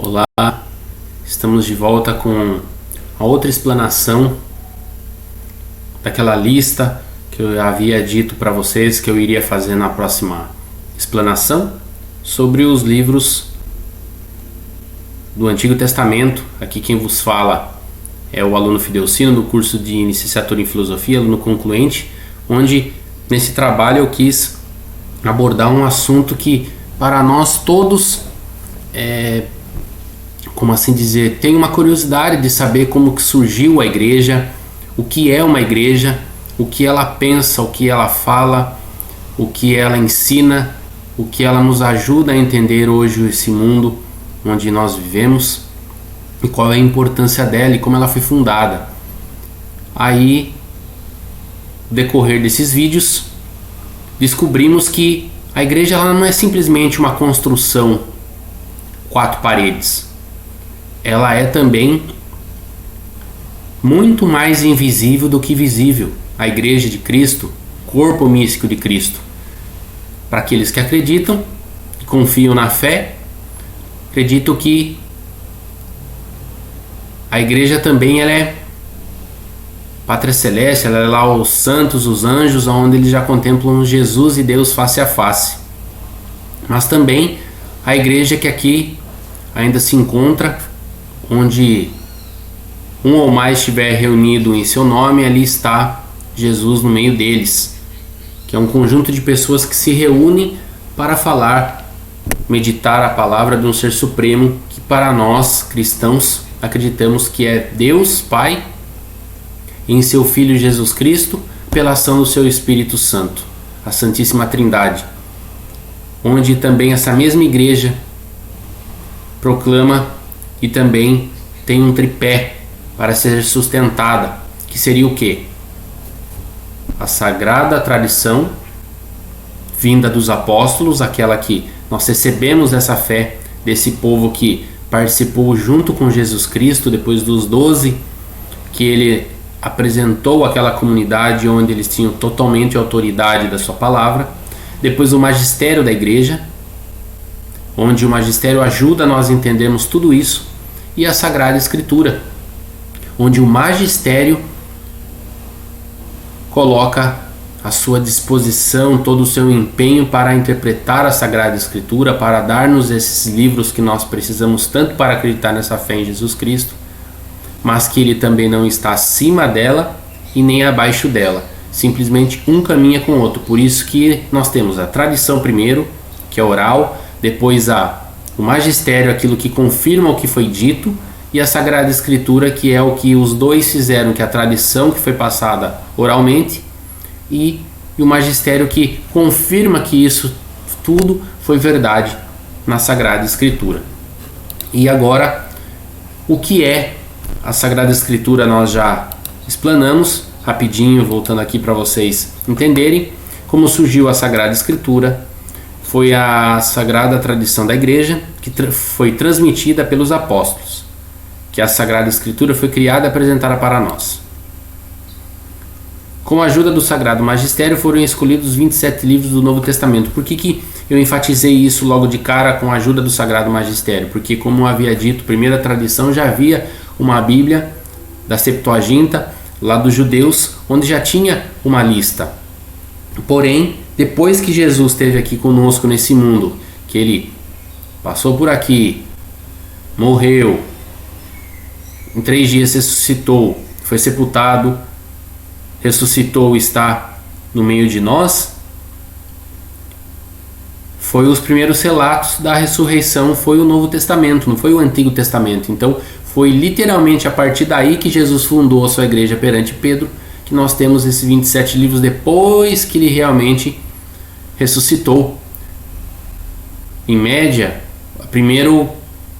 Olá, estamos de volta com a outra explanação daquela lista que eu havia dito para vocês que eu iria fazer na próxima explanação sobre os livros do Antigo Testamento. Aqui quem vos fala é o aluno Fidelcino do curso de Licenciatura em Filosofia, aluno concluinte, onde nesse trabalho eu quis abordar um assunto que para nós todos como assim dizer, tem uma curiosidade de saber como que surgiu a igreja, o que é uma igreja, o que ela pensa, o que ela fala, o que ela ensina, o que ela nos ajuda a entender hoje esse mundo onde nós vivemos e qual é a importância dela e como ela foi fundada. Aí, no decorrer desses vídeos, descobrimos que a igreja ela não é simplesmente uma construção, quatro paredes. Ela é também muito mais invisível do que visível. A igreja de Cristo, corpo místico de Cristo. Para aqueles que acreditam, que confiam na fé, acredito que a igreja também ela é Pátria Celeste, ela é lá os santos, os anjos, onde eles já contemplam Jesus e Deus face a face. Mas também a igreja que aqui ainda se encontra, onde um ou mais estiver reunido em seu nome, ali está Jesus no meio deles, que é um conjunto de pessoas que se reúnem para falar, meditar a palavra de um ser supremo, que para nós cristãos acreditamos que é Deus Pai, em seu Filho Jesus Cristo, pela ação do seu Espírito Santo, a Santíssima Trindade, onde também essa mesma igreja proclama e também tem um tripé para ser sustentada, que seria o quê? A sagrada tradição vinda dos apóstolos, aquela que nós recebemos essa fé desse povo que participou junto com Jesus Cristo, depois dos 12, que ele apresentou aquela comunidade onde eles tinham totalmente autoridade da sua palavra. Depois o magistério da igreja, onde o magistério ajuda nós a entendermos tudo isso, e a Sagrada Escritura, onde o magistério coloca à sua disposição todo o seu empenho para interpretar a Sagrada Escritura, para dar-nos esses livros que nós precisamos tanto para acreditar nessa fé em Jesus Cristo, mas que ele também não está acima dela e nem abaixo dela, simplesmente um caminha com o outro. Por isso que nós temos a tradição primeiro, que é oral, depois o magistério, aquilo que confirma o que foi dito, e a Sagrada Escritura, que é o que os dois fizeram, que é a tradição que foi passada oralmente, e o magistério que confirma que isso tudo foi verdade na Sagrada Escritura. E agora, o que é a Sagrada Escritura nós já explanamos, rapidinho, voltando aqui para vocês entenderem como surgiu a Sagrada Escritura. Foi a sagrada tradição da igreja que foi transmitida pelos apóstolos, que a Sagrada Escritura foi criada e apresentada para nós. Com a ajuda do Sagrado Magistério foram escolhidos os 27 livros do Novo Testamento. Por que eu enfatizei isso logo de cara com a ajuda do Sagrado Magistério? Porque, como eu havia dito, primeira tradição, já havia uma Bíblia da Septuaginta, lá dos judeus, onde já tinha uma lista. Porém, depois que Jesus esteve aqui conosco nesse mundo, que ele passou por aqui, morreu, em 3 dias ressuscitou, foi sepultado, ressuscitou e está no meio de nós, foi os primeiros relatos da ressurreição, foi o Novo Testamento, não foi o Antigo Testamento. Então foi literalmente a partir daí que Jesus fundou a sua igreja perante Pedro, que nós temos esses 27 livros depois que ele realmente ressuscitou. Em média, o primeiro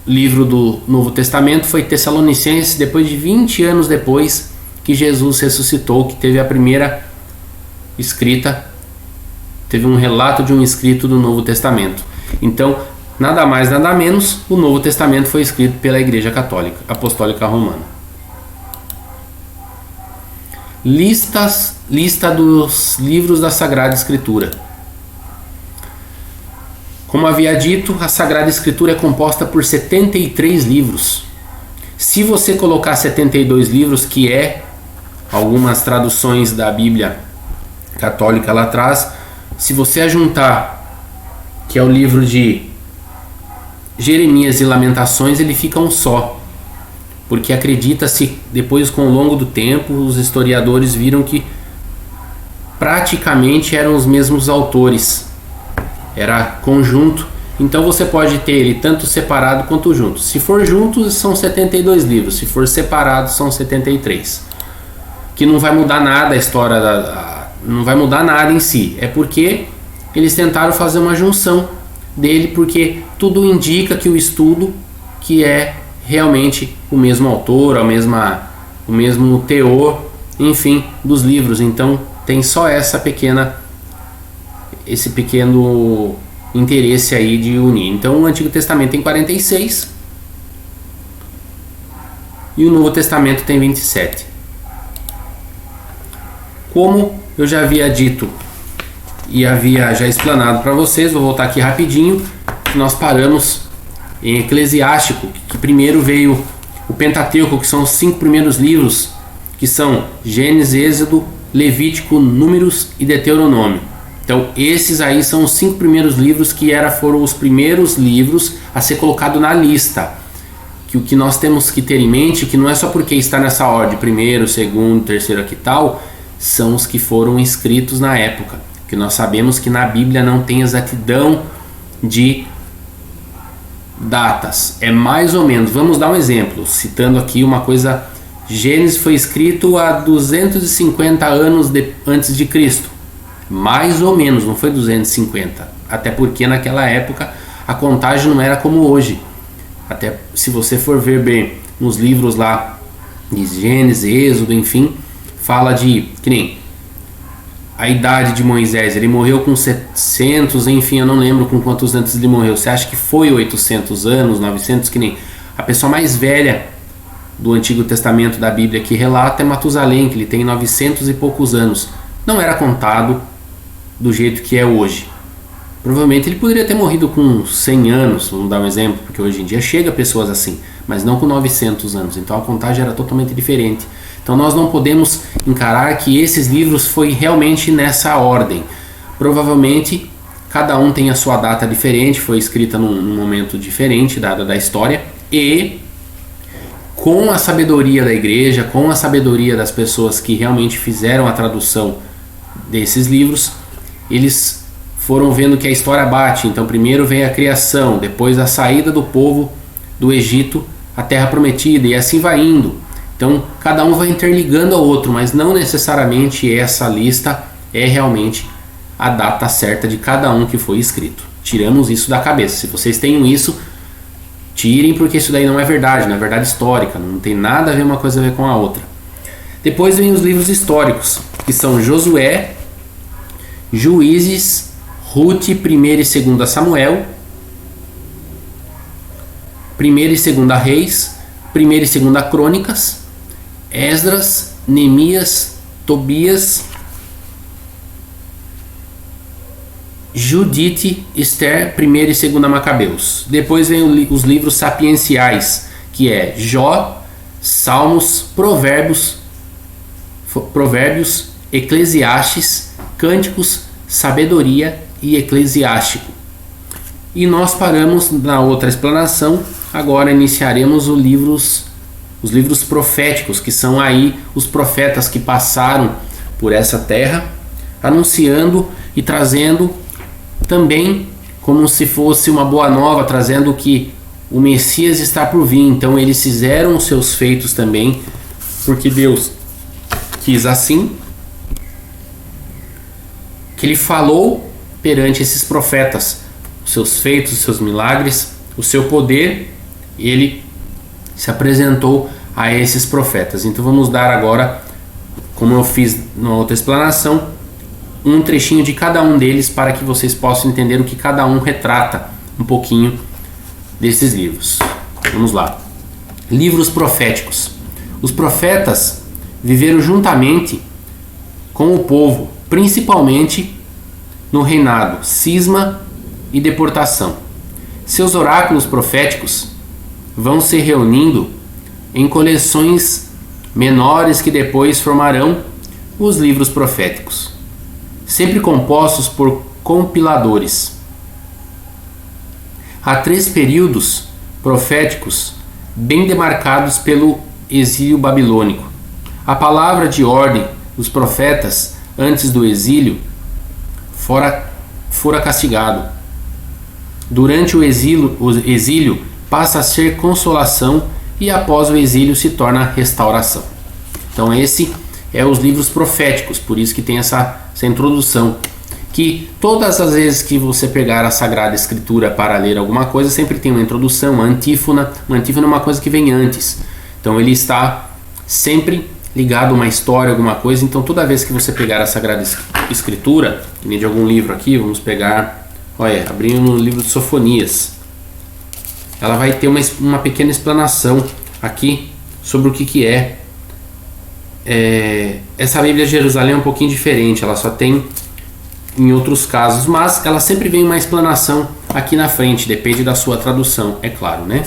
livro do Novo Testamento foi Tessalonicenses, depois de 20 anos depois que Jesus ressuscitou, que teve a primeira escrita, teve um relato de um escrito do Novo Testamento. Então, nada mais, nada menos, o Novo Testamento foi escrito pela Igreja Católica Apostólica Romana. Lista dos livros da Sagrada Escritura. Como havia dito, a Sagrada Escritura é composta por 73 livros. Se você colocar 72 livros, que é algumas traduções da Bíblia católica lá atrás, se você ajuntar, que é o livro de Jeremias e Lamentações, ele fica um só. Porque acredita-se, depois com o longo do tempo, os historiadores viram que praticamente eram os mesmos autores. Era conjunto. Então você pode ter ele tanto separado quanto junto. Se for junto, são 72 livros. Se for separado, são 73. Que não vai mudar nada a história, não vai mudar nada em si. É porque eles tentaram fazer uma junção dele, porque tudo indica que o estudo, que é realmente o mesmo autor, o mesmo teor, enfim, dos livros. Então tem só esse pequeno interesse aí de unir. Então o Antigo Testamento tem 46 e o Novo Testamento tem 27. Como eu já havia dito e havia já explanado para vocês, vou voltar aqui rapidinho. Nós paramos em Eclesiástico, que primeiro veio o Pentateuco, que são os 5 primeiros livros, que são Gênesis, Êxodo, Levítico, Números e Deuteronômio. Então esses aí são os 5 primeiros livros que foram os primeiros livros a ser colocado na lista. Que o que nós temos que ter em mente, que não é só porque está nessa ordem, primeiro, segundo, terceiro aqui tal, são os que foram escritos na época. Que nós sabemos que na Bíblia não tem exatidão de datas, é mais ou menos. Vamos dar um exemplo, citando aqui uma coisa. Gênesis foi escrito há 250 anos antes de Cristo, mais ou menos, não foi 250, até porque naquela época a contagem não era como hoje. Até se você for ver bem nos livros lá de Gênesis, Êxodo, enfim, fala de, que nem a idade de Moisés, ele morreu com 700, enfim, eu não lembro com quantos anos ele morreu. Você acha que foi 800 anos, 900, que nem a pessoa mais velha do Antigo Testamento da Bíblia que relata é Matusalém, que ele tem 900 e poucos anos. Não era contado do jeito que é hoje. Provavelmente ele poderia ter morrido com 100 anos, vamos dar um exemplo, porque hoje em dia chega pessoas assim, mas não com 900 anos. Então a contagem era totalmente diferente. Então nós não podemos encarar que esses livros foi realmente nessa ordem. Provavelmente cada um tem a sua data diferente, foi escrita num momento diferente da história, e com a sabedoria da igreja, com a sabedoria das pessoas que realmente fizeram a tradução desses livros, eles foram vendo que a história bate. Então primeiro vem a criação, depois a saída do povo do Egito à Terra Prometida, e assim vai indo. Então cada um vai interligando ao outro, mas não necessariamente essa lista é realmente a data certa de cada um que foi escrito. Tiramos isso da cabeça. Se vocês têm isso, tirem, porque isso daí não é verdade, não é verdade histórica, não tem nada a ver uma coisa a ver com a outra. Depois vem os livros históricos, que são Josué, Juízes, Ruth, 1ª e 2ª Samuel, 1ª e 2ª Reis, 1ª e 2ª Crônicas, Esdras, Neemias, Tobias, Judite, Esther, 1ª e 2ª Macabeus. Depois vem os livros sapienciais, que é Jó, Salmos, Provérbios, Eclesiastes, Cânticos, Sabedoria e Eclesiástico. E nós paramos na outra explanação. Agora iniciaremos os livros proféticos, que são aí os profetas que passaram por essa terra, anunciando e trazendo também como se fosse uma boa nova, trazendo que o Messias está por vir. Então eles fizeram os seus feitos também, porque Deus quis assim, que ele falou perante esses profetas os seus feitos, os seus milagres, o seu poder. Ele se apresentou a esses profetas. Então vamos dar agora, como eu fiz na outra explanação, um trechinho de cada um deles, para que vocês possam entender o que cada um retrata um pouquinho desses livros. Vamos lá. Livros proféticos. Os profetas viveram juntamente com o povo, principalmente no reinado cisma e deportação. Seus oráculos proféticos vão se reunindo em coleções menores que depois formarão os livros proféticos, sempre compostos por compiladores. Há 3 períodos proféticos bem demarcados pelo exílio babilônico. A palavra de ordem dos profetas antes do exílio fora castigado. Durante o exílio passa a ser consolação e após o exílio se torna restauração. Então esse é os livros proféticos, por isso que tem essa introdução, que todas as vezes que você pegar a Sagrada Escritura para ler alguma coisa, sempre tem uma introdução, uma antífona. Uma antífona é uma coisa que vem antes, então ele está sempre ligado a uma história, alguma coisa. Então toda vez que você pegar a Sagrada Escritura, de algum livro aqui, vamos pegar, olha, abrindo no livro de Sofonias, ela vai ter uma pequena explanação aqui sobre o que é. Essa Bíblia de Jerusalém é um pouquinho diferente, ela só tem em outros casos, mas ela sempre vem uma explanação aqui na frente, depende da sua tradução, é claro, né?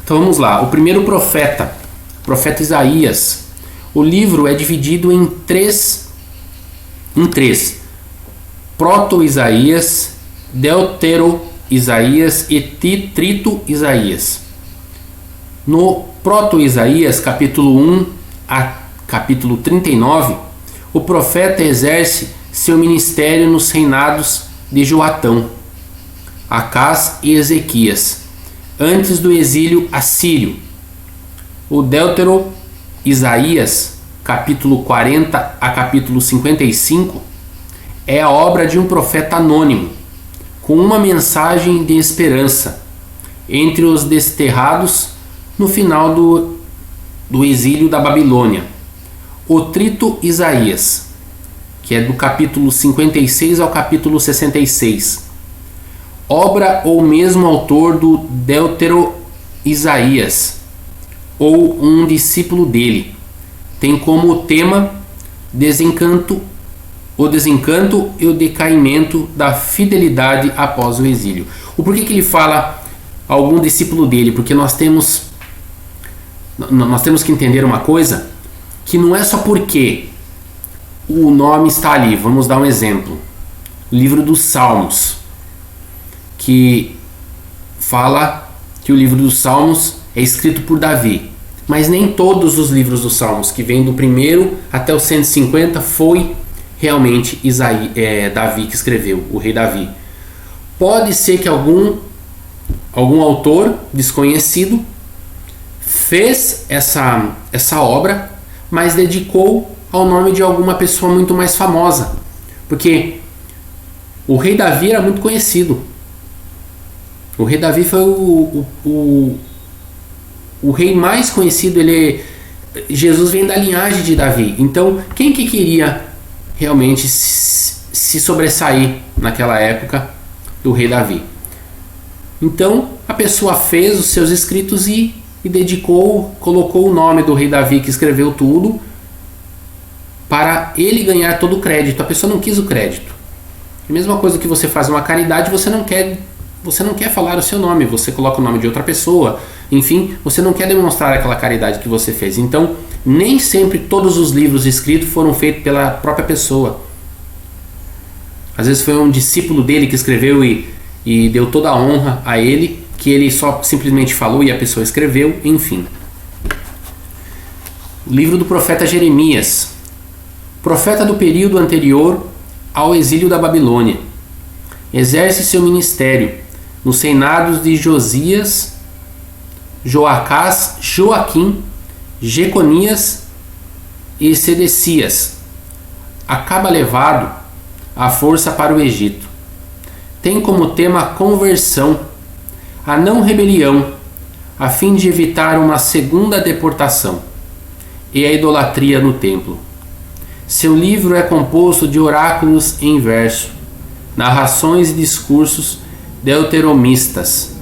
Então vamos lá, o primeiro profeta Isaías. O livro é dividido em três: Proto-Isaías, Deutero-Isaías e Trito-Isaías. No Proto-Isaías, capítulo 1 a capítulo 39, o profeta exerce seu ministério nos reinados de Joatão, Acás e Ezequias, antes do exílio assírio. O Deutero-Isaías, capítulo 40 a capítulo 55, é a obra de um profeta anônimo, com uma mensagem de esperança entre os desterrados no final do exílio da Babilônia. O Trito-Isaías, que é do capítulo 56 ao capítulo 66, obra ou mesmo autor do Deutero-Isaías, ou um discípulo dele, tem como tema o desencanto e o decaimento da fidelidade após o exílio. O porquê que ele fala algum discípulo dele? Porque nós temos que entender uma coisa, que não é só porque o nome está ali. Vamos dar um exemplo. O livro dos Salmos, que fala que o livro dos Salmos é escrito por Davi, mas nem todos os livros dos Salmos, que vêm do 1 até o 150, foi realmente Davi que escreveu, o rei Davi. Pode ser que algum autor desconhecido fez essa obra, mas dedicou ao nome de alguma pessoa muito mais famosa, porque o rei Davi era muito conhecido. O rei Davi foi o rei mais conhecido. Jesus vem da linhagem de Davi. Então, quem que queria realmente se sobressair naquela época do rei Davi? Então, a pessoa fez os seus escritos e colocou o nome do rei Davi, que escreveu tudo, para ele ganhar todo o crédito. A pessoa não quis o crédito. É a mesma coisa que você faz uma caridade, você não quer falar o seu nome, você coloca o nome de outra pessoa, enfim, você não quer demonstrar aquela caridade que você fez. Então, nem sempre todos os livros escritos foram feitos pela própria pessoa. Às vezes foi um discípulo dele que escreveu e deu toda a honra a ele, que ele só simplesmente falou e a pessoa escreveu, enfim. O livro do profeta Jeremias, profeta do período anterior ao exílio da Babilônia, exerce seu ministério nos reinados de Josias, Joacás, Joaquim, Jeconias e Sedecias. Acaba levado à força para o Egito. Tem como tema a conversão, a não rebelião, a fim de evitar uma segunda deportação, e a idolatria no templo. Seu livro é composto de oráculos em verso, narrações e discursos deuteromistas.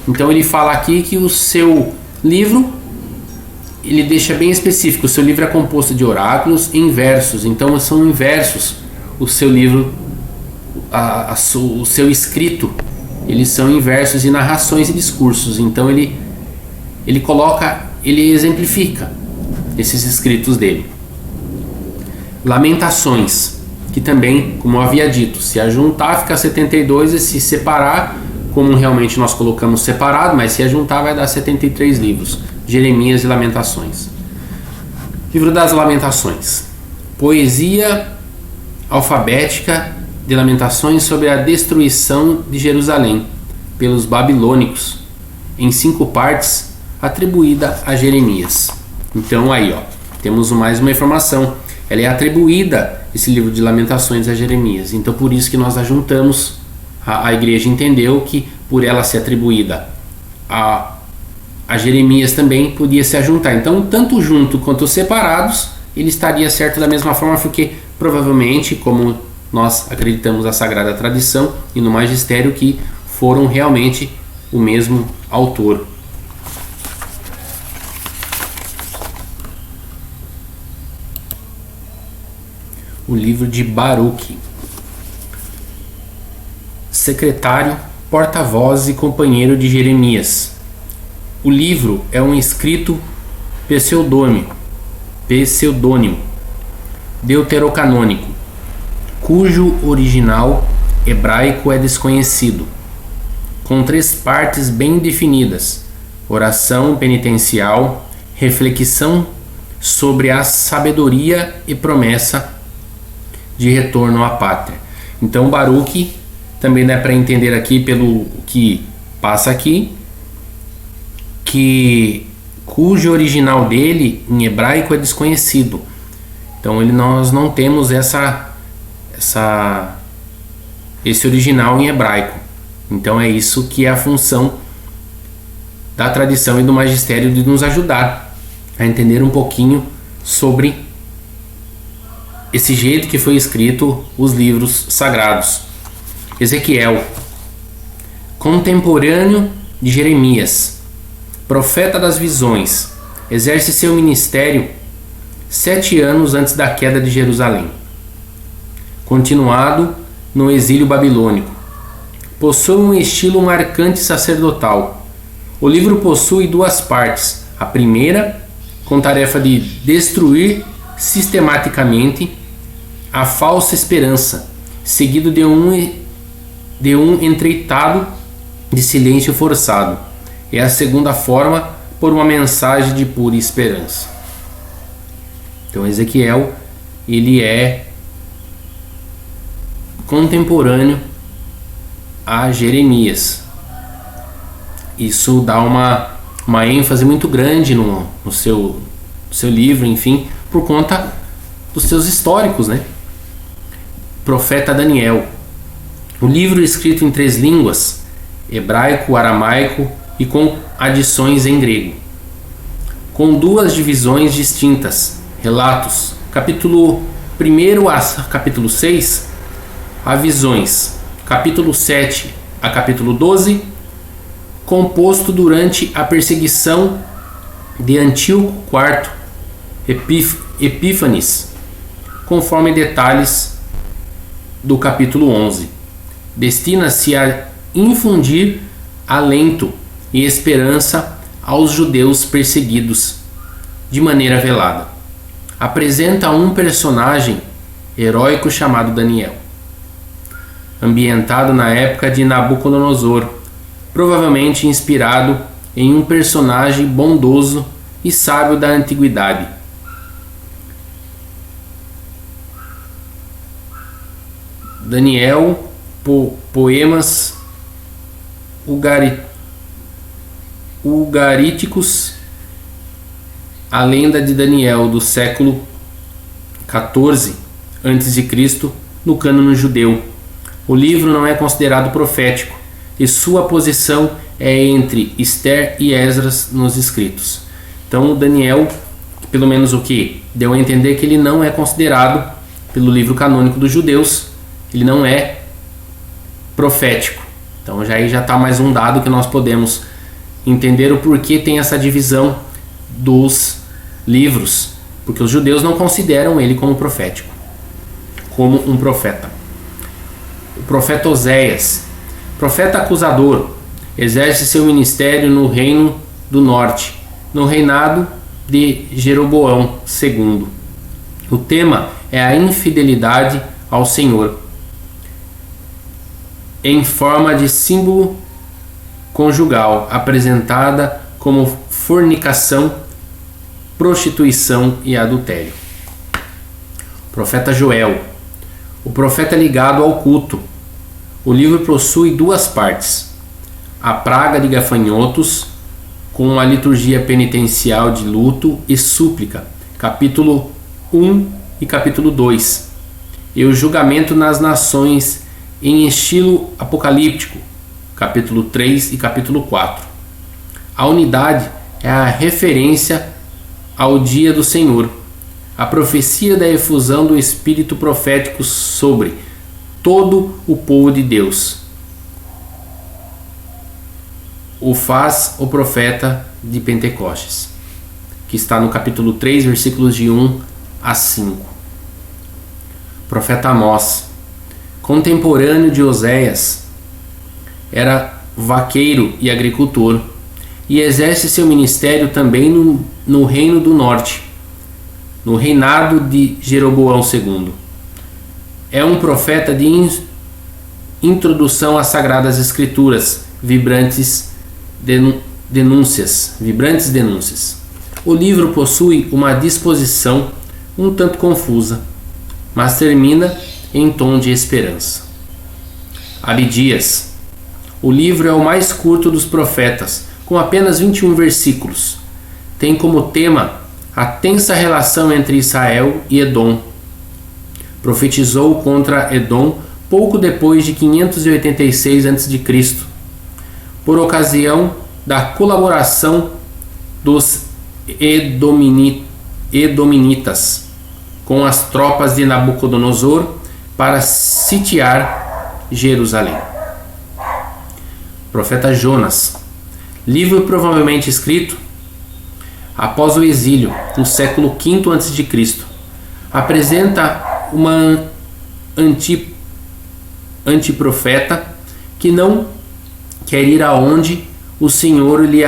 Então ele fala aqui que o seu livro, ele deixa bem específico, o seu livro é composto de oráculos em versos. Então são em versos o seu livro, o seu escrito, eles são em versos e narrações e discursos. Então ele exemplifica esses escritos dele. Lamentações, que também, como eu havia dito, se ajuntar fica 72 e se separar, como realmente nós colocamos separado, mas se ajuntar vai dar 73 livros. Jeremias e Lamentações. Livro das Lamentações. Poesia alfabética de Lamentações sobre a destruição de Jerusalém pelos babilônicos, em 5 partes, atribuída a Jeremias. Então aí, ó, temos mais uma informação. Ela é atribuída, esse livro de Lamentações, a Jeremias. Então por isso que nós ajuntamos. A igreja entendeu que por ela ser atribuída a Jeremias também podia se ajuntar. Então, tanto junto quanto separados, ele estaria certo da mesma forma, porque provavelmente, como nós acreditamos na Sagrada Tradição e no Magistério, que foram realmente o mesmo autor. O livro de Baruque. Secretário, porta-voz e companheiro de Jeremias. O livro é um escrito pseudônimo deuterocanônico, cujo original hebraico é desconhecido, com 3 partes bem definidas: oração penitencial, reflexão sobre a sabedoria e promessa de retorno à pátria. Então Baruque também dá para entender aqui pelo que passa aqui, que cujo original dele em hebraico é desconhecido. Então nós não temos esse original em hebraico. Então é isso que é a função da tradição e do magistério, de nos ajudar a entender um pouquinho sobre esse jeito que foi escrito os livros sagrados. Ezequiel, contemporâneo de Jeremias, profeta das visões, exerce seu ministério 7 anos antes da queda de Jerusalém, continuado no exílio babilônico. Possui um estilo marcante sacerdotal. O livro possui 2 partes. A primeira, com tarefa de destruir sistematicamente a falsa esperança, seguido de um entreitado de silêncio forçado. É a segunda forma, por uma mensagem de pura esperança. Então Ezequiel, ele é contemporâneo a Jeremias. Isso dá uma ênfase muito grande no seu livro, enfim, por conta dos seus históricos, né? Profeta Daniel. O livro escrito em 3 línguas, hebraico, aramaico e com adições em grego, com 2 divisões distintas, relatos, capítulo 1 a capítulo 6, há visões, capítulo 7 a capítulo 12, composto durante a perseguição de Antíoco IV Epífanes, conforme detalhes do capítulo 11. Destina-se a infundir alento e esperança aos judeus perseguidos de maneira velada. Apresenta um personagem heróico chamado Daniel, ambientado na época de Nabucodonosor, provavelmente inspirado em um personagem bondoso e sábio da antiguidade. Daniel, poemas ugaríticos, a lenda de Daniel do século XIV a.C. no cânone judeu. O livro não é considerado profético e sua posição é entre Esther e Esdras nos escritos. Então Daniel, pelo menos o que deu a entender, que ele não é considerado pelo livro canônico dos judeus, ele não é profético. Então já está mais um dado que nós podemos entender o porquê tem essa divisão dos livros, porque os judeus não consideram ele como profético, como um profeta. O profeta Oséias, profeta acusador, exerce seu ministério no reino do norte, no reinado de Jeroboão II. O tema é a infidelidade ao Senhor, em forma de símbolo conjugal, apresentada como fornicação, prostituição e adultério. Profeta Joel, o profeta ligado ao culto. O livro possui duas partes: a praga de gafanhotos, com a liturgia penitencial de luto e súplica, capítulo 1 e capítulo 2, e o julgamento nas nações em estilo apocalíptico, capítulo 3 e capítulo 4. A unidade é a referência ao dia do Senhor, a profecia da efusão do Espírito profético sobre todo o povo de Deus. O faz o profeta de Pentecostes, que está no capítulo 3, versículos de 1 a 5. Profeta Amós, contemporâneo de Oséias, era vaqueiro e agricultor, e exerce seu ministério também no Reino do Norte, no reinado de Jeroboão II. É um profeta de introdução às Sagradas Escrituras, vibrantes denúncias. O livro possui uma disposição um tanto confusa, mas termina em tom de esperança. Abdias. O livro é o mais curto dos profetas, com apenas 21 versículos. Tem como tema a tensa relação entre Israel e Edom. Profetizou contra Edom pouco depois de 586 a.C., por ocasião da colaboração dos edominitas com as tropas de Nabucodonosor para sitiar Jerusalém. Profeta Jonas, livro provavelmente escrito após o exílio, no século V a.C., apresenta uma antiprofeta que não quer ir aonde o Senhor lhe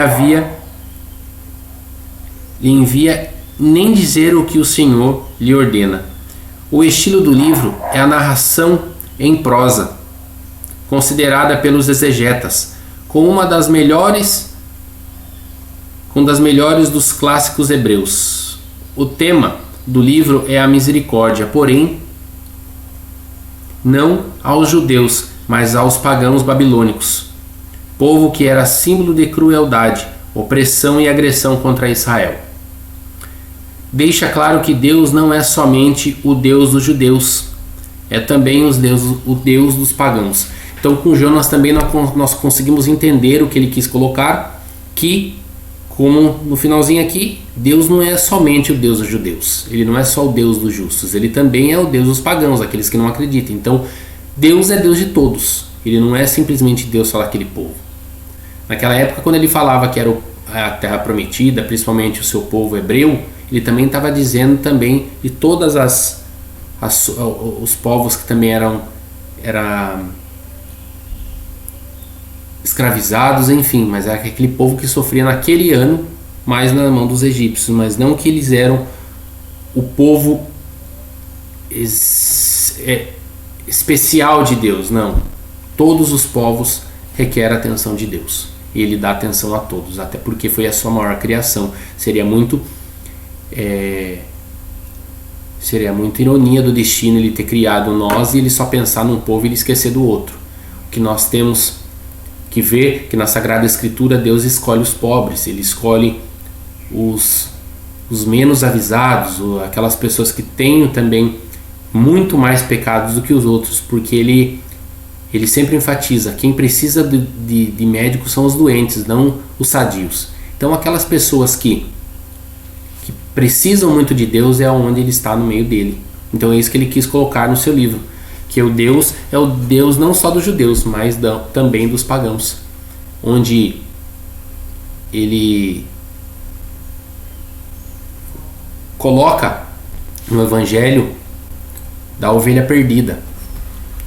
envia, nem dizer o que o Senhor lhe ordena. O estilo do livro é a narração em prosa, considerada pelos exegetas como uma das melhores dos clássicos hebreus. O tema do livro é a misericórdia, porém não aos judeus, mas aos pagãos babilônicos, povo que era símbolo de crueldade, opressão e agressão contra Israel. Deixa claro que Deus não é somente o Deus dos judeus, é também o Deus dos pagãos. Então, com Jonas também nós conseguimos entender o que ele quis colocar, que, como no finalzinho aqui, Deus não é somente o Deus dos judeus, ele não é só o Deus dos justos, ele também é o Deus dos pagãos, aqueles que não acreditam. Então, Deus é Deus de todos, ele não é simplesmente Deus só daquele povo. Naquela época, quando ele falava que era a terra prometida, principalmente o seu povo hebreu, ele também estava dizendo também de todas os povos que também eram escravizados, enfim, mas era aquele povo que sofria naquele ano mais na mão dos egípcios, mas não que eles eram o povo especial de Deus, não. Todos os povos requerem a atenção de Deus, e ele dá atenção a todos, até porque foi a sua maior criação. Seria muito ironia do destino ele ter criado nós e ele só pensar num povo e ele esquecer do outro. O que nós temos que ver que na Sagrada Escritura Deus escolhe os pobres, ele escolhe os menos avisados, aquelas pessoas que têm também muito mais pecados do que os outros, porque ele sempre enfatiza, quem precisa de médicos são os doentes, não os sadios. Então aquelas pessoas que precisam muito de Deus é onde ele está no meio dele. Então é isso que ele quis colocar no seu livro, que o Deus é o Deus não só dos judeus, mas também dos pagãos, onde ele coloca no evangelho da ovelha perdida,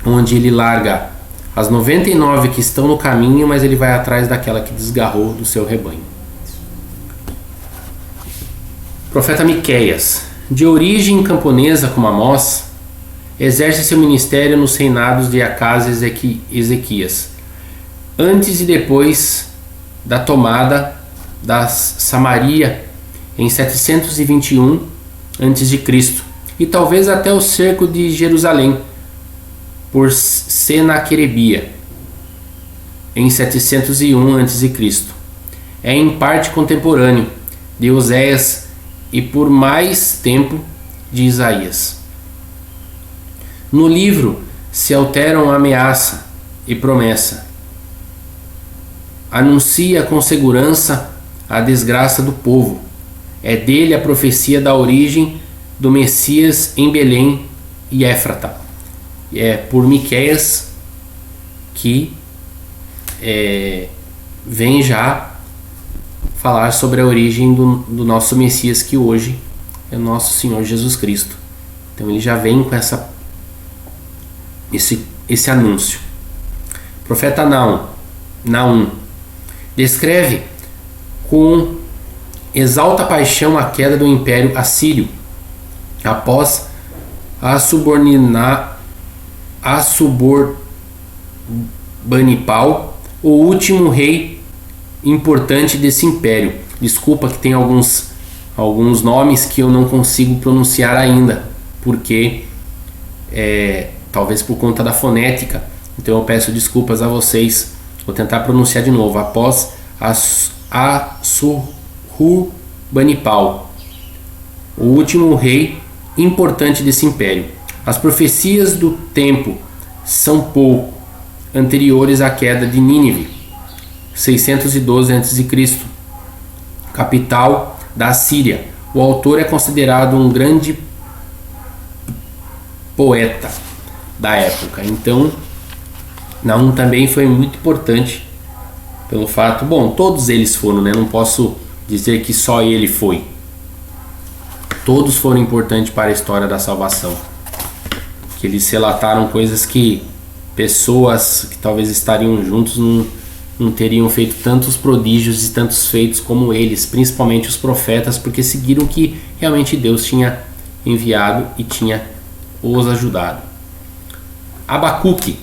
onde ele larga as 99 que estão no caminho, mas ele vai atrás daquela que desgarrou do seu rebanho. Profeta Miqueias, de origem camponesa como Amós, exerce seu ministério nos reinados de Acás e Ezequias, antes e depois da tomada da Samaria em 721 a.C. e talvez até o cerco de Jerusalém por Senaquerebia em 701 a.C. É em parte contemporâneo de Oséias e por mais tempo de Isaías. No livro se alteram ameaça e promessa. Anuncia com segurança a desgraça do povo. É dele a profecia da origem do Messias em Belém e Éfrata. É por Miqueias que vem já falar sobre a origem do nosso Messias, que hoje é o nosso Senhor Jesus Cristo. Então ele já vem com esse anúncio. O profeta Naum descreve com exalta paixão a queda do Império Assírio após Assurbanipal, o último rei importante desse império. Desculpa que tem alguns nomes que eu não consigo pronunciar ainda, porque talvez por conta da fonética. Então eu peço desculpas a vocês. Vou tentar pronunciar de novo. Após Assurbanipal, o último rei importante desse império. As profecias do tempo são pouco anteriores à queda de Nínive, 612 a.C., capital da Assíria. O autor é considerado um grande poeta da época. Então, Naum também foi muito importante pelo fato, todos eles foram, né? Não posso dizer que só ele foi. Todos foram importantes para a história da salvação. Que eles relataram coisas que pessoas que talvez estariam juntos não teriam feito tantos prodígios e tantos feitos como eles, principalmente os profetas, porque seguiram o que realmente Deus tinha enviado e tinha os ajudado. Abacuque,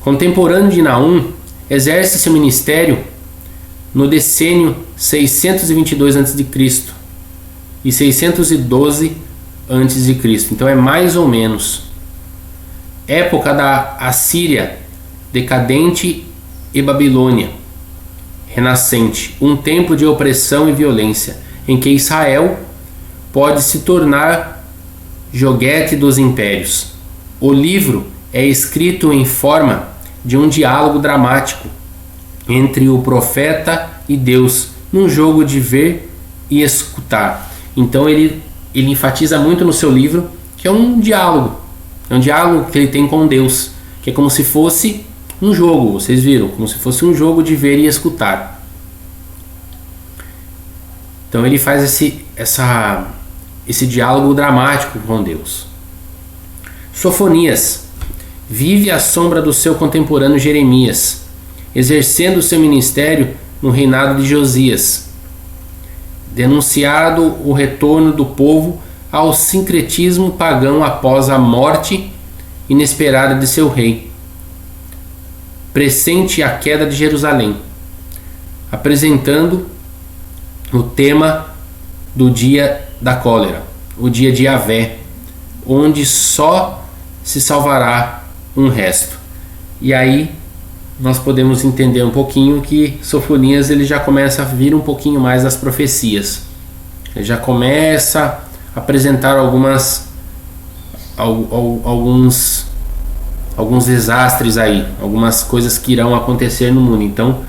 contemporâneo de Naum, exerce seu ministério no decênio 622 a.C. e 612 a.C. Então é mais ou menos época da Assíria decadente e Babilônia renascente, um tempo de opressão e violência, em que Israel pode se tornar joguete dos impérios. O livro é escrito em forma de um diálogo dramático entre o profeta e Deus, num jogo de ver e escutar. Então ele enfatiza muito no seu livro que é um diálogo que ele tem com Deus, que é como se fosse um jogo, vocês viram, como se fosse um jogo de ver e escutar. Então ele faz esse diálogo dramático com Deus. Sofonias vive à sombra do seu contemporâneo Jeremias, exercendo seu ministério no reinado de Josias, denunciado o retorno do povo ao sincretismo pagão após a morte inesperada de seu rei, pressente a queda de Jerusalém, apresentando o tema do dia da cólera, o dia de Yahvé, onde só se salvará um resto. E aí nós podemos entender um pouquinho que Sofonias ele já começa a vir um pouquinho mais das profecias. Ele já começa a apresentar alguns desastres aí, algumas coisas que irão acontecer no mundo. Então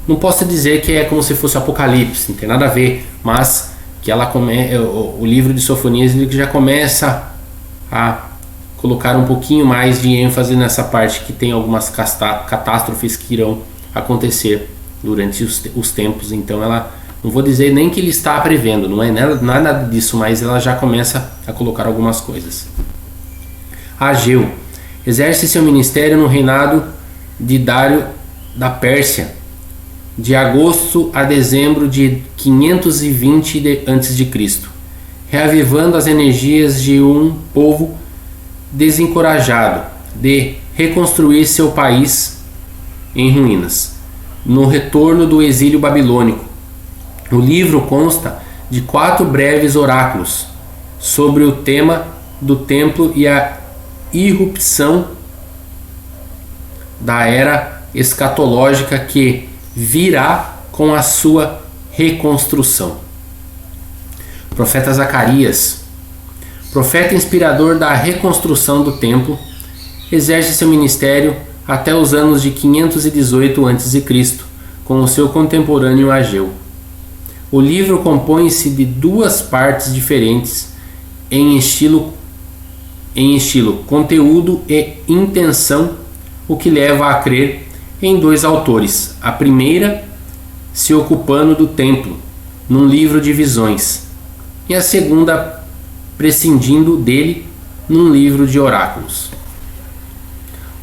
não posso dizer que é como se fosse Apocalipse, não tem nada a ver, mas que o livro de Sofonias ele já começa a colocar um pouquinho mais de ênfase nessa parte que tem algumas catástrofes que irão acontecer durante os tempos. Então ela, não vou dizer nem que ele está prevendo, não é nada disso, mas ela já começa a colocar algumas coisas. Ageu Exerce seu ministério no reinado de Dário da Pérsia, de agosto a dezembro de 520 a.C., reavivando as energias de um povo desencorajado de reconstruir seu país em ruínas, no retorno do exílio babilônico. O livro consta de 4 breves oráculos sobre o tema do templo e a irrupção da era escatológica que virá com a sua reconstrução. Profeta Zacarias, profeta inspirador da reconstrução do templo, exerce seu ministério até os anos de 518 a.C., com o seu contemporâneo Ageu. O livro compõe-se de 2 partes diferentes em estilo, conteúdo e intenção, o que leva a crer em 2 autores. A primeira se ocupando do templo, num livro de visões, e a segunda prescindindo dele, num livro de oráculos.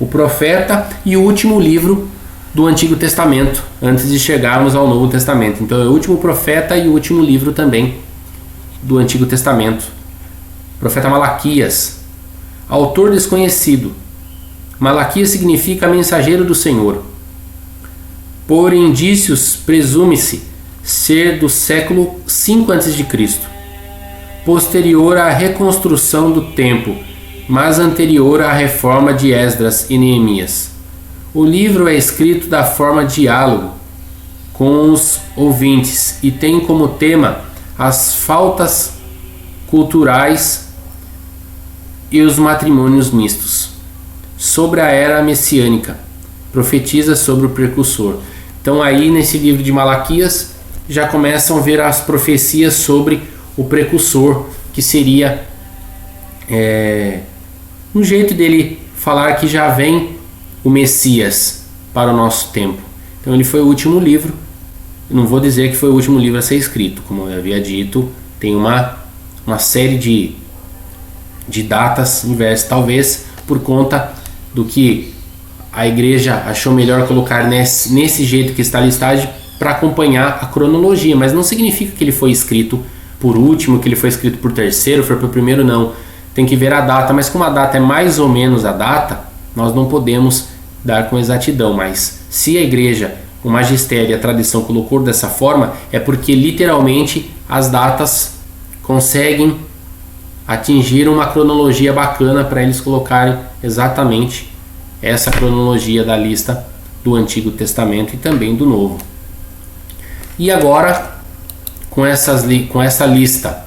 O profeta e o último livro do Antigo Testamento, antes de chegarmos ao Novo Testamento. Então é o último profeta e o último livro também do Antigo Testamento. Profeta Malaquias, autor desconhecido. Malaquias significa mensageiro do Senhor. Por indícios, presume-se ser do século 5 a.C., posterior à reconstrução do templo, mas anterior à reforma de Esdras e Neemias. O livro é escrito da forma diálogo com os ouvintes e tem como tema as faltas culturais e os matrimônios mistos. Sobre a era messiânica, profetiza sobre o precursor. Então aí nesse livro de Malaquias já começam a ver as profecias sobre o precursor, que seria um jeito dele falar que já vem o Messias para o nosso tempo. Então ele foi o último livro. Eu não vou dizer que foi o último livro a ser escrito, como eu havia dito, tem uma série de datas inversas, talvez por conta do que a igreja achou melhor colocar nesse jeito que está a listagem para acompanhar a cronologia, mas não significa que ele foi escrito por último, que ele foi escrito por terceiro, foi por primeiro, não. Tem que ver a data, mas como a data é mais ou menos a data, nós não podemos dar com exatidão, mas se a igreja, o magistério e a tradição colocou dessa forma, é porque literalmente as datas conseguem atingir uma cronologia bacana para eles colocarem exatamente essa cronologia da lista do Antigo Testamento e também do Novo. E agora, com essa lista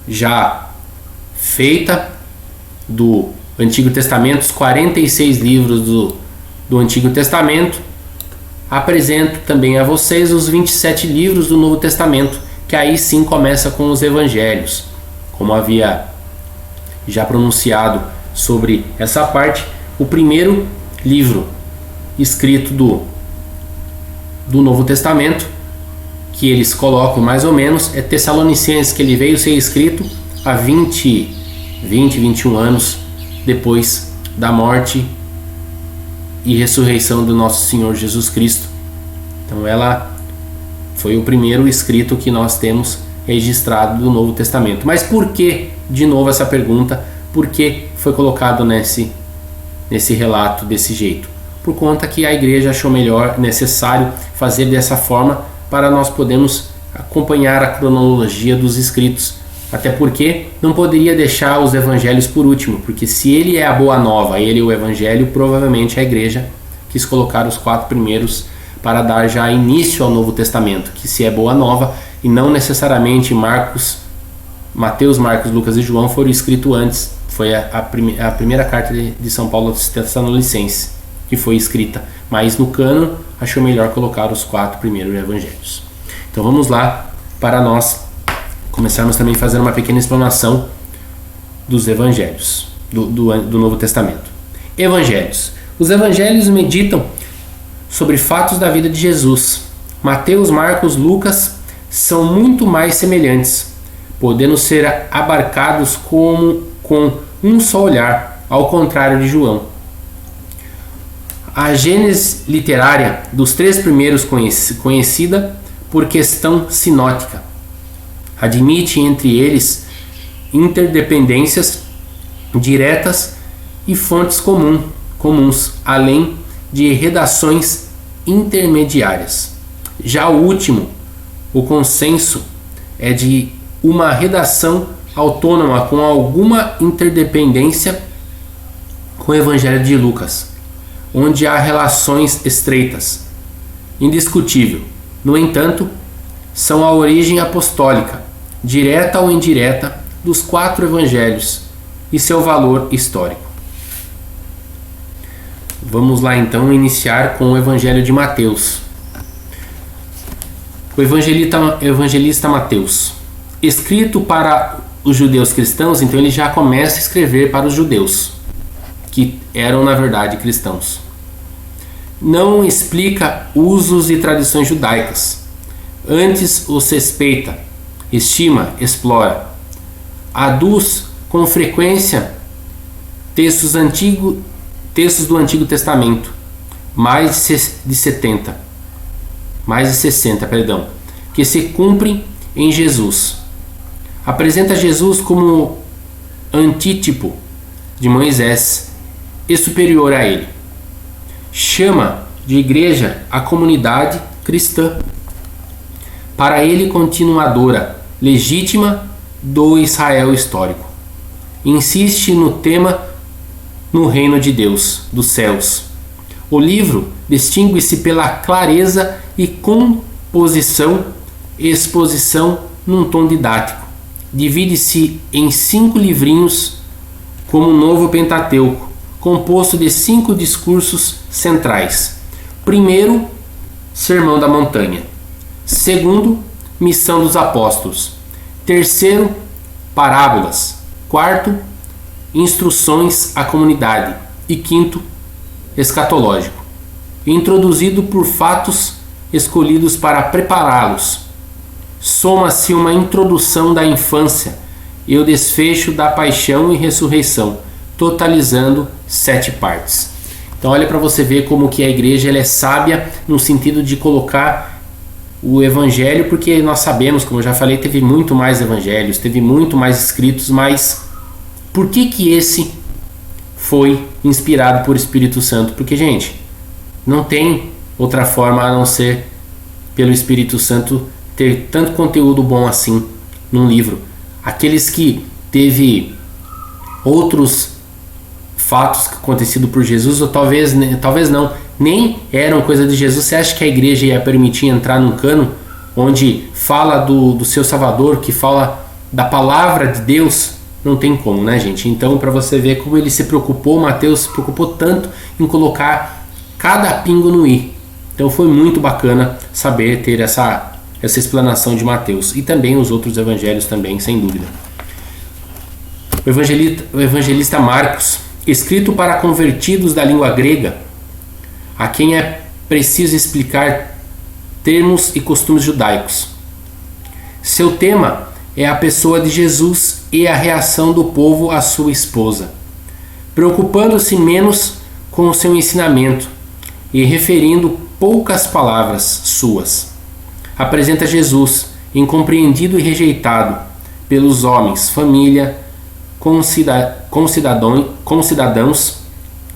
já feita do Antigo Testamento, os 46 livros do Antigo Testamento, apresento também a vocês os 27 livros do Novo Testamento, que aí sim começa com os Evangelhos. Como havia já pronunciado sobre essa parte, o primeiro livro escrito do Novo Testamento, que eles colocam mais ou menos, é Tessalonicenses, que ele veio ser escrito há 21 anos depois da morte e ressurreição do nosso Senhor Jesus Cristo. Então ela foi o primeiro escrito que nós temos registrado do Novo Testamento. Mas por que, de novo essa pergunta, por que foi colocado nesse relato desse jeito? Por conta que a igreja achou necessário fazer dessa forma para nós podermos acompanhar a cronologia dos escritos. Até porque não poderia deixar os evangelhos por último, porque se ele é a boa nova, ele é o evangelho, provavelmente a igreja quis colocar os 4 primeiros para dar já início ao Novo Testamento, que se é boa nova, e não necessariamente Mateus, Marcos, Lucas e João foram escritos antes. Foi a primeira carta de São Paulo aos Tessalonicenses que foi escrita, mas no cânon achou melhor colocar os 4 primeiros evangelhos. Então vamos lá para nós começarmos também a fazer uma pequena explanação dos evangelhos do Novo Testamento. Evangelhos. Os evangelhos meditam sobre fatos da vida de Jesus. Mateus, Marcos, Lucas são muito mais semelhantes, podendo ser abarcados com um só olhar, ao contrário de João. A gênese literária dos três primeiros conhecida por questão sinótica. Admite entre eles interdependências diretas e fontes comuns, além de redações intermediárias. Já o último, o consenso, é de uma redação autônoma com alguma interdependência com o Evangelho de Lucas, onde há relações estreitas. Indiscutível. No entanto, são a origem apostólica, direta ou indireta, dos 4 evangelhos e seu valor histórico. Vamos lá então iniciar com o Evangelho de Mateus. O evangelista Mateus, escrito para os judeus cristãos, então ele já começa a escrever para os judeus, que eram na verdade cristãos. Não explica usos e tradições judaicas, antes os respeita, estima, explora. Aduz com frequência textos do Antigo Testamento, mais de 60, que se cumprem em Jesus. Apresenta Jesus como antítipo de Moisés e superior a ele. Chama de igreja a comunidade cristã, para ele continuadora, legítima do Israel histórico. Insiste no tema no reino de Deus, dos céus. O livro distingue-se pela clareza e composição e exposição num tom didático. Divide-se em 5 livrinhos como o Novo Pentateuco, composto de 5 discursos centrais. Primeiro, Sermão da Montanha. Segundo, Missão dos Apóstolos. Terceiro, Parábolas. Quarto, Instruções à comunidade. E quinto, Escatológico, introduzido por fatos escolhidos para prepará-los. Soma-se uma introdução da infância e o desfecho da paixão e ressurreição, totalizando 7 partes. Então olha para você ver como que a igreja ela é sábia no sentido de colocar o evangelho, porque nós sabemos, como eu já falei, teve muito mais evangelhos, teve muito mais escritos, mas por que esse foi inspirado por Espírito Santo? Porque, gente, não tem outra forma a não ser pelo Espírito Santo ter tanto conteúdo bom assim num livro. Aqueles que teve outros fatos acontecidos por Jesus, ou talvez não, nem eram coisa de Jesus. Você acha que a igreja ia permitir entrar num cano onde fala do seu Salvador, que fala da palavra de Deus? Não tem como, né, gente? Então, para você ver como ele se preocupou, Mateus se preocupou tanto em colocar cada pingo no i. Então foi muito bacana saber ter essa explanação de Mateus, e também os outros evangelhos também, sem dúvida. O evangelista Marcos, escrito para convertidos da língua grega, a quem é preciso explicar termos e costumes judaicos. Seu tema é a pessoa de Jesus e a reação do povo à sua esposa, preocupando-se menos com o seu ensinamento e referindo poucas palavras suas. Apresenta Jesus, incompreendido e rejeitado pelos homens, família, concidadãos,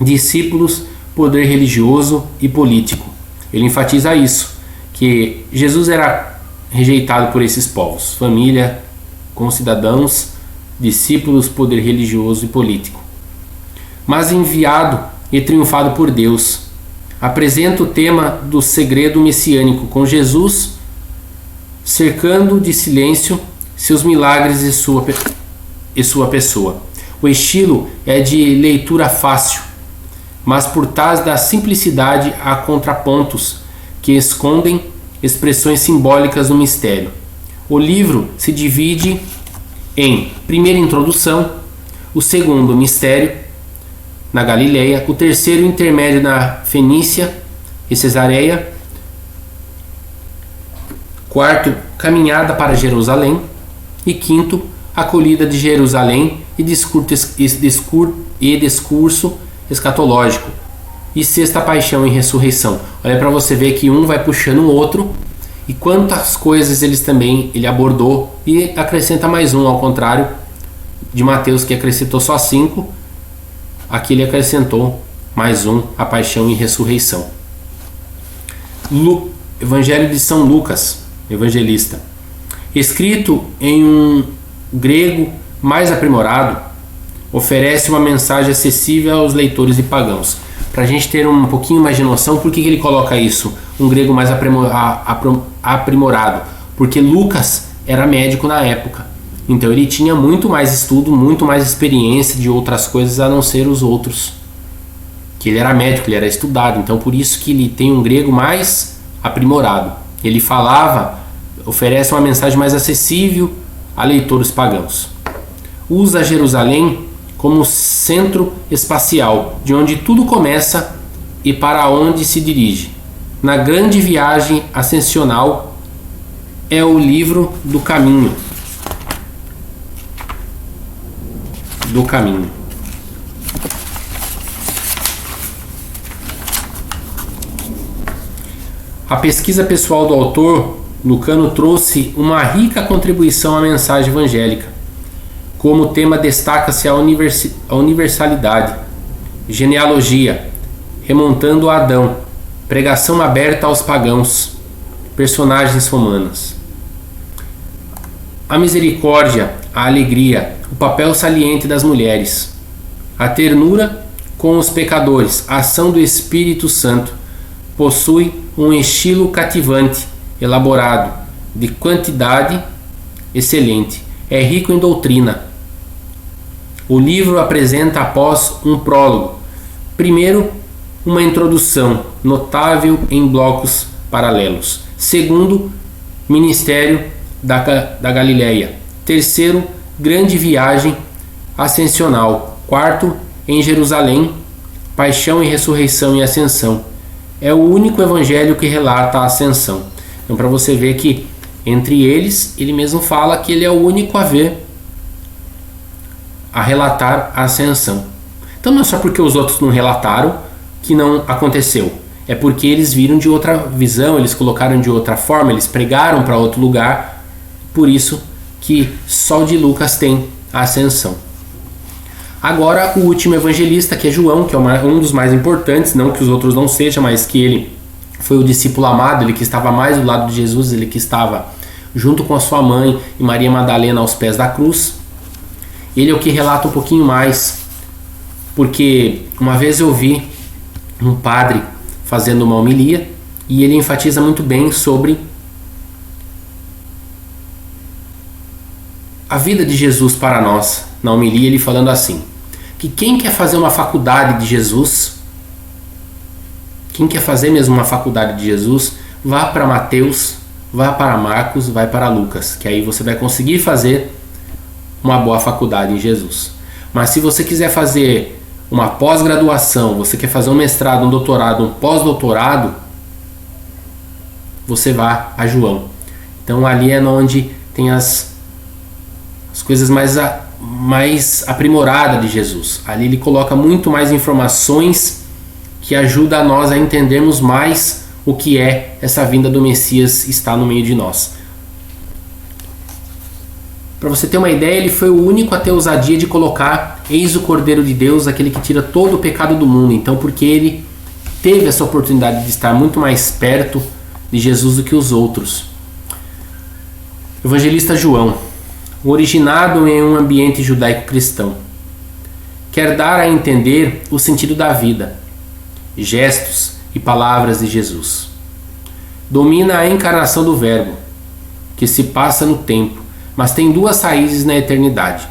discípulos, poder religioso e político. Ele enfatiza isso, que Jesus era rejeitado por esses povos, família, concidadãos, discípulos, poder religioso e político, mas enviado e triunfado por Deus. Apresenta o tema do segredo messiânico, com Jesus cercando de silêncio seus milagres e sua pessoa. O estilo é de leitura fácil, mas por trás da simplicidade há contrapontos que escondem expressões simbólicas do mistério. O livro se divide em primeira introdução, o segundo mistério na Galileia, o terceiro intermédio na Fenícia e Cesareia, quarto caminhada para Jerusalém e quinto acolhida de Jerusalém e discurso escatológico. E sexta, paixão e ressurreição. Olha para você ver que um vai puxando o outro e quantas coisas ele abordou e acrescenta mais um, ao contrário de Mateus, que acrescentou só 5, aqui ele acrescentou mais um, a paixão e ressurreição. Evangelho de São Lucas, evangelista, escrito em um grego mais aprimorado, oferece uma mensagem acessível aos leitores e pagãos. Para a gente ter um pouquinho mais de noção, por que ele coloca isso? Um grego mais aprimorado. Porque Lucas era médico na época. Então ele tinha muito mais estudo, muito mais experiência de outras coisas a não ser os outros. Que ele era médico, ele era estudado. Então por isso que ele tem um grego mais aprimorado. Ele oferece uma mensagem mais acessível a leitores pagãos. Usa Jerusalém como centro espacial, de onde tudo começa e para onde se dirige. Na grande viagem ascensional é o livro do caminho. A pesquisa pessoal do autor, Lucano, trouxe uma rica contribuição à mensagem evangélica. Como tema destaca-se a universalidade, genealogia, remontando a Adão, pregação aberta aos pagãos, personagens romanas. A misericórdia, a alegria, o papel saliente das mulheres, a ternura com os pecadores, a ação do Espírito Santo, possui um estilo cativante, elaborado, de quantidade excelente, é rico em doutrina. O livro apresenta após um prólogo. Primeiro, uma introdução notável em blocos paralelos. Segundo, ministério da Galileia. Terceiro, grande viagem ascensional. Quarto, em Jerusalém, paixão e ressurreição e ascensão. É o único evangelho que relata a ascensão. Então, para você ver que entre eles, ele mesmo fala que ele é o único a relatar a ascensão. Então não é só porque os outros não relataram que não aconteceu. É porque eles viram de outra visão, eles colocaram de outra forma, eles pregaram para outro lugar. Por isso que só o de Lucas tem a ascensão. Agora o último evangelista, que é João, que é um dos mais importantes, não que os outros não sejam, mas que ele foi o discípulo amado, ele que estava mais do lado de Jesus, ele que estava junto com a sua mãe e Maria Madalena aos pés da cruz. Ele é o que relata um pouquinho mais, porque uma vez eu vi um padre fazendo uma homilia e ele enfatiza muito bem sobre a vida de Jesus para nós. Na homilia ele falando assim, que quem quer fazer uma faculdade de Jesus, quem quer fazer mesmo uma faculdade de Jesus, vá para Mateus, vá para Marcos, vai para Lucas, que aí você vai conseguir fazer uma boa faculdade em Jesus. Mas se você quiser fazer uma pós-graduação, você quer fazer um mestrado, um doutorado, um pós-doutorado, você vá a João. Então ali é onde tem as coisas mais aprimoradas de Jesus. Ali ele coloca muito mais informações que ajudam a nós a entendermos mais o que é essa vinda do Messias estar no meio de nós. Para você ter uma ideia, ele foi o único a ter ousadia de colocar eis o Cordeiro de Deus, aquele que tira todo o pecado do mundo. Então, porque ele teve essa oportunidade de estar muito mais perto de Jesus do que os outros. Evangelista João, originado em um ambiente judaico-cristão, quer dar a entender o sentido da vida, gestos e palavras de Jesus. Domina a encarnação do Verbo, que se passa no tempo, mas tem duas raízes na eternidade.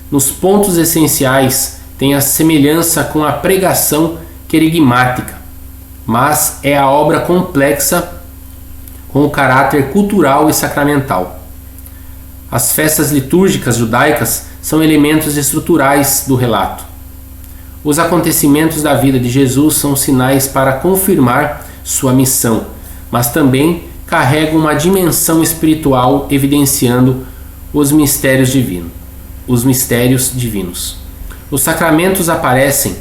Nos pontos essenciais tem a semelhança com a pregação querigmática, mas é a obra complexa com o caráter cultural e sacramental. As festas litúrgicas judaicas são elementos estruturais do relato. Os acontecimentos da vida de Jesus são sinais para confirmar sua missão, mas também carregam uma dimensão espiritual evidenciando os mistérios divinos. os mistérios divinos. Os sacramentos aparecem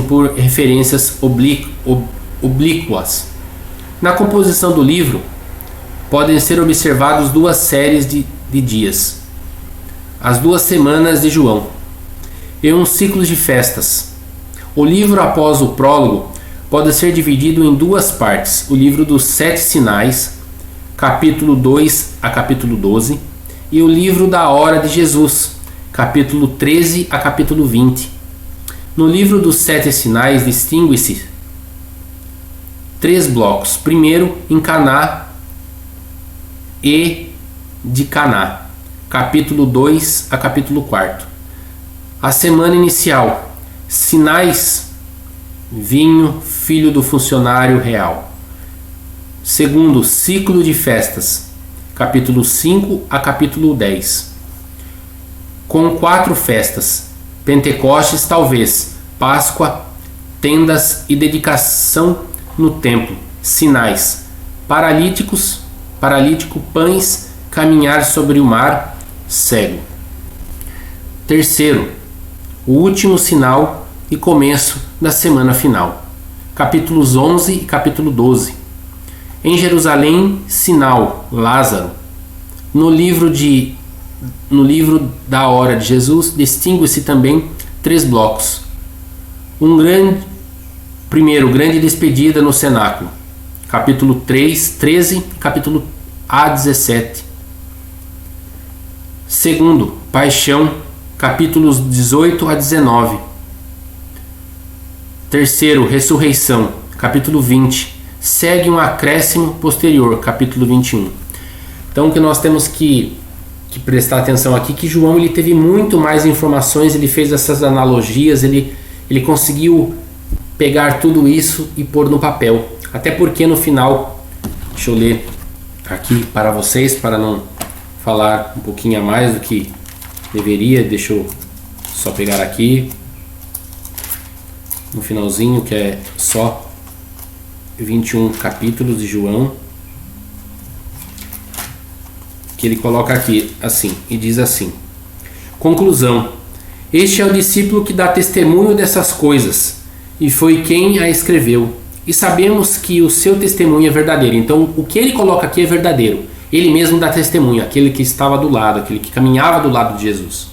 por referências oblíquas. Na composição do livro, podem ser observados duas séries de dias, as 2 semanas de João, e um ciclo de festas. O livro, após o prólogo, pode ser dividido em 2 partes: o livro dos 7 sinais, capítulo 2 a capítulo 12, e o livro da hora de Jesus, capítulo 13 a capítulo 20. No livro dos 7 sinais distingue-se 3 blocos. Primeiro, em Caná e de Caná, capítulo 2 a capítulo 4. A semana inicial, sinais, vinho, filho do funcionário real. Segundo, ciclo de festas, capítulo 5 a capítulo 10. Com 4 festas, Pentecostes talvez, Páscoa, tendas e dedicação no templo, sinais, paralítico, pães, caminhar sobre o mar, cego. Terceiro, o último sinal e começo da semana final, capítulos 11 e capítulo 12. Em Jerusalém, sinal, Lázaro. No livro da hora de Jesus, distingue-se também 3 blocos. Primeiro, grande despedida no cenáculo, capítulo 13, capítulo a 17. Segundo, paixão, capítulos 18 a 19. Terceiro, ressurreição, capítulo 20. Segue um acréscimo posterior, capítulo 21. Então, o que nós temos que prestar atenção aqui, que João ele teve muito mais informações, ele fez essas analogias, ele conseguiu pegar tudo isso e pôr no papel. Até porque no final, deixa eu ler aqui para vocês, para não falar um pouquinho a mais do que deveria, deixa eu só pegar aqui no finalzinho, que é só 21 capítulos de João, que ele coloca aqui assim, e diz assim: conclusão, este é o discípulo que dá testemunho dessas coisas, e foi quem a escreveu, e sabemos que o seu testemunho é verdadeiro. Então o que ele coloca aqui é verdadeiro, ele mesmo dá testemunho, aquele que estava do lado, aquele que caminhava do lado de Jesus.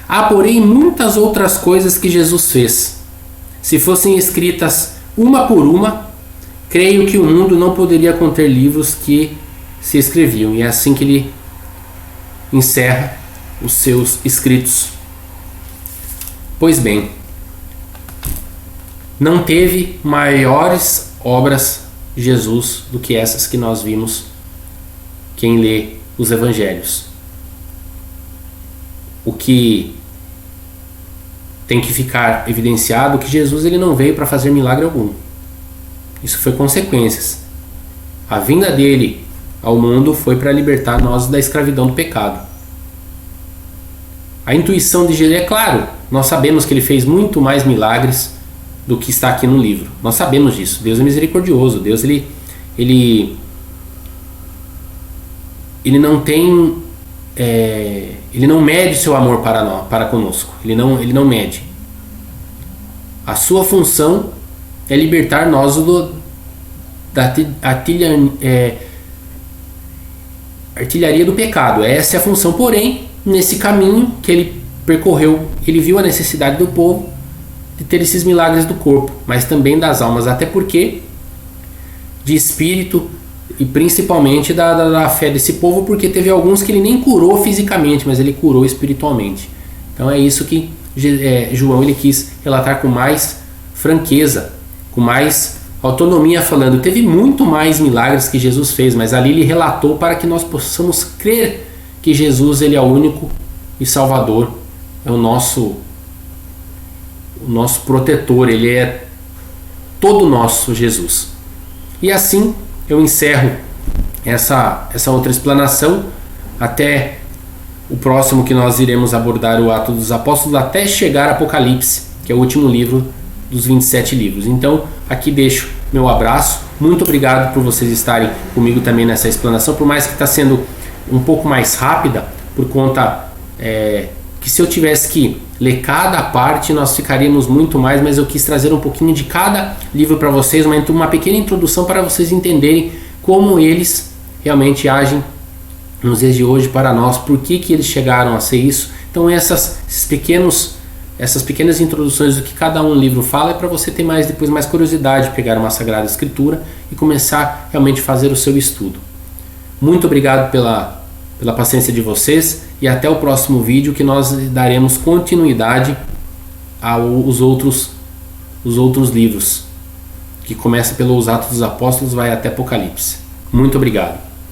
Há porém muitas outras coisas que Jesus fez. Se fossem escritas uma por uma, creio que o mundo não poderia conter livros que se escreviam. E é assim que ele encerra os seus escritos. Pois bem, não teve maiores obras Jesus do que essas que nós vimos quem lê os evangelhos. O que tem que ficar evidenciado é que Jesus ele não veio para fazer milagre algum. Isso foi consequências. A vinda dele ao mundo foi para libertar nós da escravidão do pecado. A intuição de Jesus, é claro, nós sabemos que ele fez muito mais milagres do que está aqui no livro. Nós sabemos disso. Deus é misericordioso. Deus ele não tem, ele não mede seu amor para conosco. Ele não mede. A sua função é libertar nós da artilharia do pecado. Essa é a função. Porém, nesse caminho que ele percorreu, ele viu a necessidade do povo de ter esses milagres do corpo, mas também das almas, até porque de espírito e principalmente da fé desse povo, porque teve alguns que ele nem curou fisicamente, mas ele curou espiritualmente. Então é isso que João ele quis relatar com mais franqueza, com mais autonomia, falando, teve muito mais milagres que Jesus fez, mas ali ele relatou para que nós possamos crer que Jesus ele é o único e Salvador, é o nosso protetor, ele é todo nosso Jesus. E assim eu encerro essa outra explanação, até o próximo que nós iremos abordar o Atos dos Apóstolos, até chegar a Apocalipse, que é o último livro dos 27 livros. Então aqui deixo meu abraço. Muito obrigado por vocês estarem comigo também nessa explanação, por mais que está sendo um pouco mais rápida, por conta que se eu tivesse que ler cada parte nós ficaríamos muito mais, mas eu quis trazer um pouquinho de cada livro para vocês, uma pequena introdução para vocês entenderem como eles realmente agem nos dias de hoje para nós, por que eles chegaram a ser isso. Então essas pequenas introduções do que cada um livro fala é para você ter depois mais curiosidade de pegar uma Sagrada Escritura e começar realmente a fazer o seu estudo. Muito obrigado pela paciência de vocês e até o próximo vídeo, que nós daremos continuidade aos outros livros, que começa pelos Atos dos Apóstolos, vai até Apocalipse. Muito obrigado.